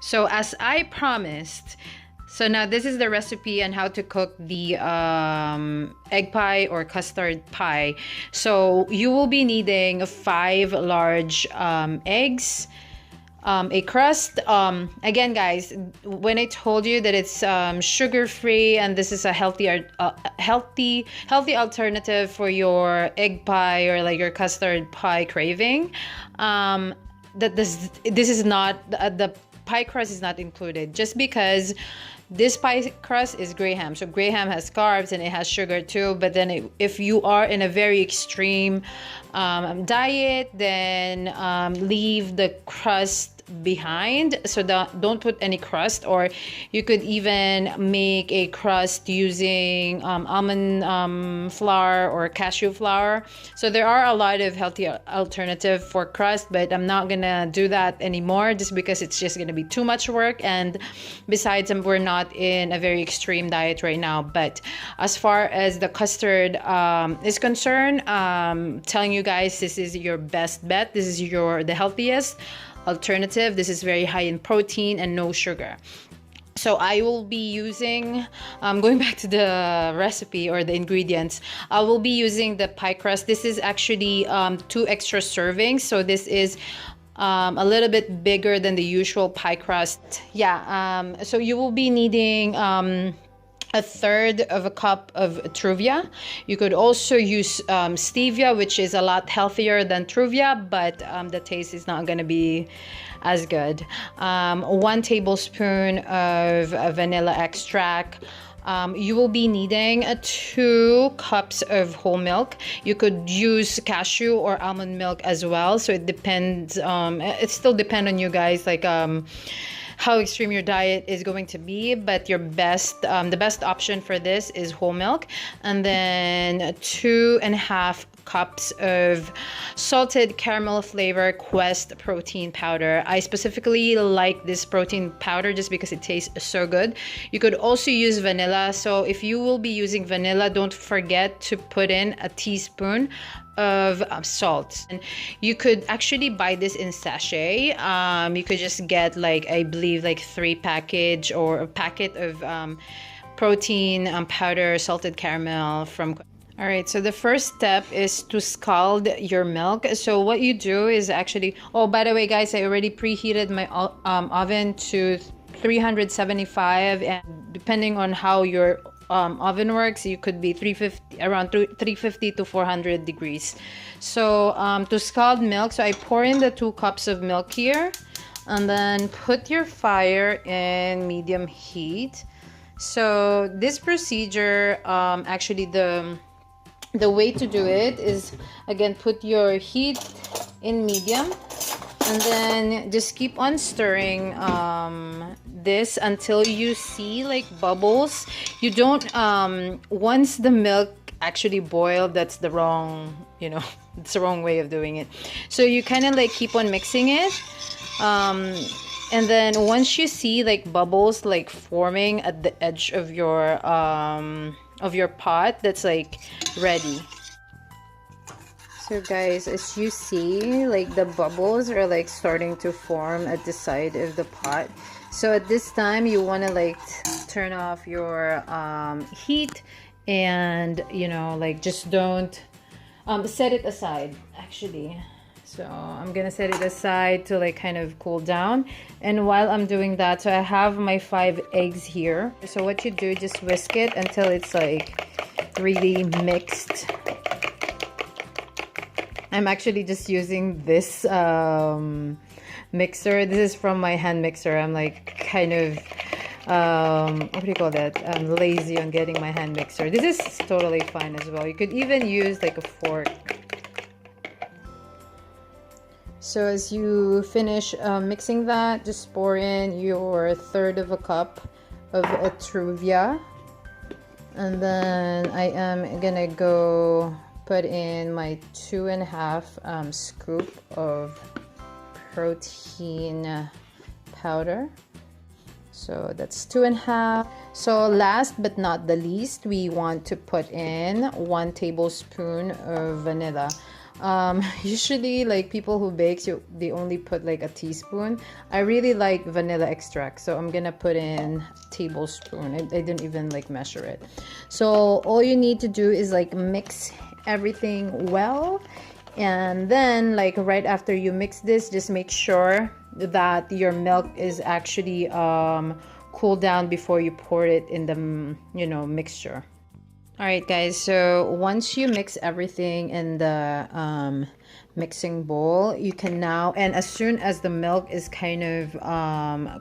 So as I promised, so now this is the recipe on how to cook the egg pie or custard pie. So you will be needing 5 large eggs, a crust. Again, guys, when I told you that it's sugar free and this is a healthy alternative for your egg pie or like your custard pie craving, that this is not the pie crust is not included, just because this pie crust is Graham. So Graham has carbs and it has sugar too. But then if you are in a very extreme diet, then leave the crust behind. So don't put any crust, or you could even make a crust using almond flour or cashew flour. So there are a lot of healthy alternative for crust, but I'm not gonna do that anymore just because it's just gonna be too much work, and besides we're not in a very extreme diet right now. But as far as the custard is concerned, telling you guys, this is your best bet. This is the healthiest alternative. This is very high in protein and no sugar. So I will be using, going back to the recipe or the ingredients, I will be using the pie crust. This is actually 2 extra servings. So this is a little bit bigger than the usual pie crust. Yeah, so you will be needing 1/3 of a cup of Truvia. You could also use stevia, which is a lot healthier than Truvia, but the taste is not going to be as good. 1 tablespoon of vanilla extract. You will be needing 2 cups of whole milk. You could use cashew or almond milk as well. So it depends. It still depends on you guys, like how extreme your diet is going to be, but the best option for this is whole milk. And then 2.5 cups of salted caramel flavor Quest protein powder. I specifically like this protein powder just because it tastes so good. You could also use vanilla. So if you will be using vanilla, don't forget to put in a teaspoon of salt. And you could actually buy this in sachet. You could just get, like, I believe like 3 package or a packet of protein powder salted caramel from. All right, so the first step is to scald your milk. So what you do is actually, oh, by the way, guys, I already preheated my oven to 375, and depending on how your oven works, you could be 350, around 350 to 400 degrees. So to scald milk, so I pour in the 2 cups of milk here, and then put your fire in medium heat. So this procedure, actually the way to do it is, again, put your heat in medium, and then just keep on stirring this until you see like bubbles. You don't once the milk actually boiled, that's the wrong, it's the wrong way of doing it. So you kind of like keep on mixing it, and then once you see like bubbles like forming at the edge of your pot, that's like ready. So guys, as you see, like the bubbles are like starting to form at the side of the pot. So at this time you want to like turn off your heat, and like just don't set it aside actually. So I'm gonna set it aside to like kind of cool down. And while I'm doing that, so I have my 5 eggs here. So what you do, just whisk it until it's like really mixed. I'm actually just using this mixer. This is from my hand mixer. I'm like kind of what do you call that? I'm lazy on getting my hand mixer. This is totally fine as well. You could even use like a fork. So as you finish mixing that, just pour in your 1/3 of a cup of Truvia, and then I am gonna go put in my 2.5 scoop of protein powder. So that's 2.5. So last but not the least, we want to put in 1 tablespoon of vanilla. Usually like people who bakes, they only put like a teaspoon. I really like vanilla extract, so I'm gonna put in a tablespoon. I didn't even like measure it. So all you need to do is like mix everything well, and then like right after you mix this, just make sure that your milk is actually cooled down before you pour it in the mixture. All right, guys, so once you mix everything in the mixing bowl, you can now, and as soon as the milk is kind of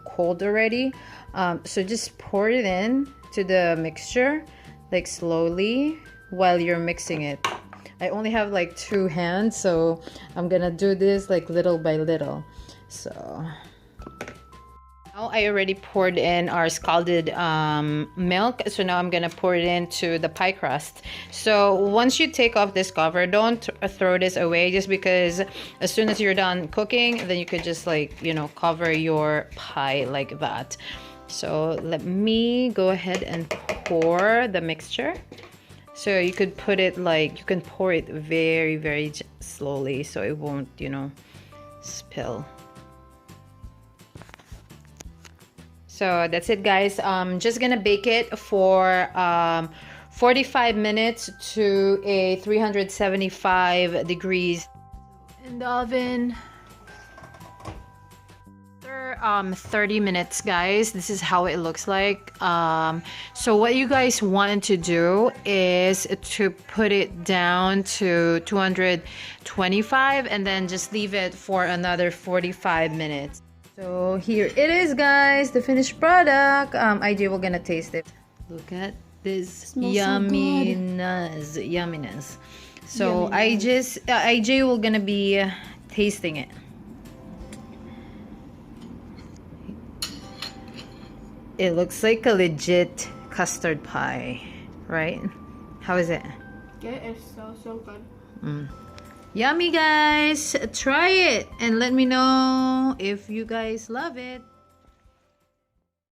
cold already, so just pour it in to the mixture like slowly while you're mixing it. I only have like 2 hands, so I'm gonna do this like little by little. So now I already poured in our scalded milk, so now I'm gonna pour it into the pie crust. So once you take off this cover, don't throw this away, just because as soon as you're done cooking, then you could just like cover your pie like that. So let me go ahead and pour the mixture. So you could put it like, you can pour it very, very slowly so it won't, spill. So that's it, guys. I'm just gonna bake it for 45 minutes to a 375 degrees in the oven. After 30 minutes, guys, this is how it looks like. So what you guys wanted to do is to put it down to 225 and then just leave it for another 45 minutes. So here it is, guys, the finished product. IJ, we're gonna taste it. Look at this yumminess, yumminess. So IJ will gonna be tasting it. It looks like a legit custard pie, right? How is it? It is so good. Yummy, guys. Try it and let me know if you guys love it.